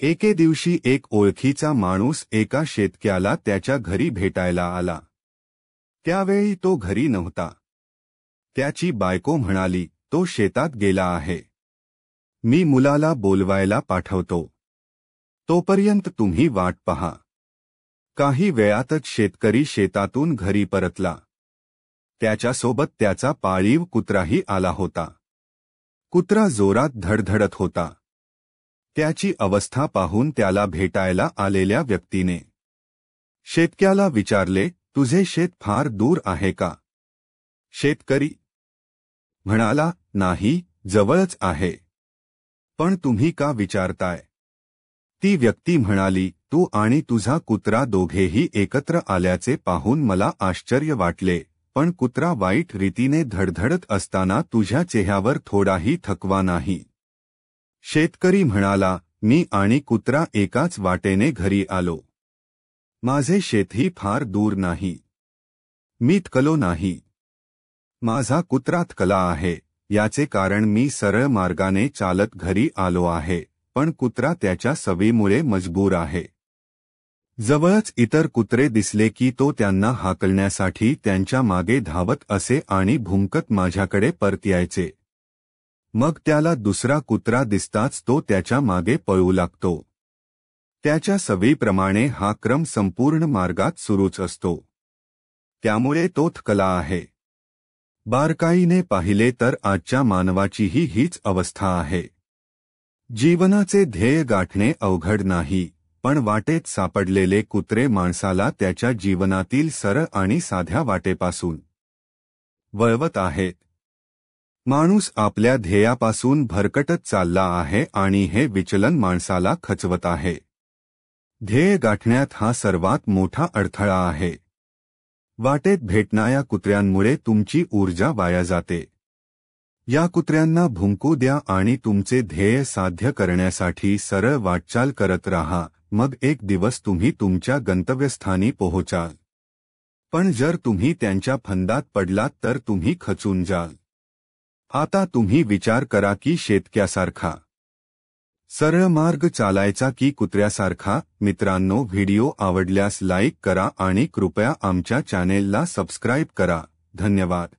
एके दिवशी एक ओळखीचा माणूस एका शेतकऱ्याला त्याच्या घरी भेटायला आला. त्यावेळी तो घरी नव्हता. त्याची बायको म्हणाली, तो शेतात गेला आहे. मी मुलाला बोलवायला पाठवतो. तोपर्यंत तुम्ही वाट पहा. काही वेळातच शेतकरी शेतातून घरी परतला. त्याच्यासोबत त्याचा पाळीव कुत्राही आला होता. कुत्रा जोरात धडधडत होता. त्याची अवस्था पाहून त्याला भेटायला आलेल्या व्यक्तीने शेतकऱ्याला विचारले, तुझे शेत फार दूर आहे का? शेतकरी म्हणाला, नाही, जवळच आहे. पण तुम्ही का विचारताय? ती व्यक्ती म्हणाली, तू आणि तुझा कुत्रा दोघेही एकत्र आल्याचे पाहून मला आश्चर्य वाटले, पण कुत्रा वाईट रीतीने धडधडत असताना तुझ्या चेहऱ्यावर थोडाही थकवा नाही. शेतकरी म्हणाला, मी आणि कुत्रा एकाच वाटेने घरी आलो. माझे शेतही फार दूर नाही. मी थकलो नाही. माझा कुत्रा थकला आहे, याचे कारण मी सरळ मार्गाने चालत घरी आलो आहे, पण कुत्रा त्याच्या सवयीमुळे मजबूर आहे. जवळच इतर कुत्रे दिसले की तो त्यांना हाकलण्यासाठी त्यांच्या मागे धावत असे आणि भुंकत माझ्याकडे परत यायचे. मग त्याला दुसरा कुत्रा दिसताच तो त्याच्या मागे पळू लागतो. त्याच्या सवयीप्रमाणे हा क्रम संपूर्ण मार्गात सुरूच असतो. त्यामुळे तो थकला आहे. बारकाईने पाहिले तर आजच्या मानवाचीही हीच अवस्था आहे. जीवनाचे ध्येय गाठणे अवघड नाही, पण वाटेत सापडलेले कुत्रे माणसाला त्याच्या जीवनातील सरळ आणि साध्या वाटेपासून वळवत आहेत. माणूस आपल्या ध्येयापासून भरकटत चालला आहे आणि हे विचलन माणसाला खचवत आहे. ध्येय गाठण्यात हा सर्वात मोठा अडथळा आहे. वाटेत भेटणाऱ्या कुत्र्यांमुळे तुमची ऊर्जा वाया जाते. या कुत्र्यांना भुंकू द्या आणि तुमचे ध्येय साध्य करण्यासाठी सरळ वाटचाल करत राहा, मग एक दिवस तुम्ही तुमच्या गंतव्यस्थानी पोहोचाल. पण जर तुम्ही त्यांच्या फंदात पडलात तर तुम्ही खचून जाल. आता तुम्ही विचार करा की शेतकऱ्यासारखा सरळ मार्ग चालायचा की कुत्र्यासारखा. मित्रांनो, व्हिडिओ आवडल्यास लाईक करा आणि कृपया आमच्या चॅनेलला सबस्क्राईब करा. धन्यवाद.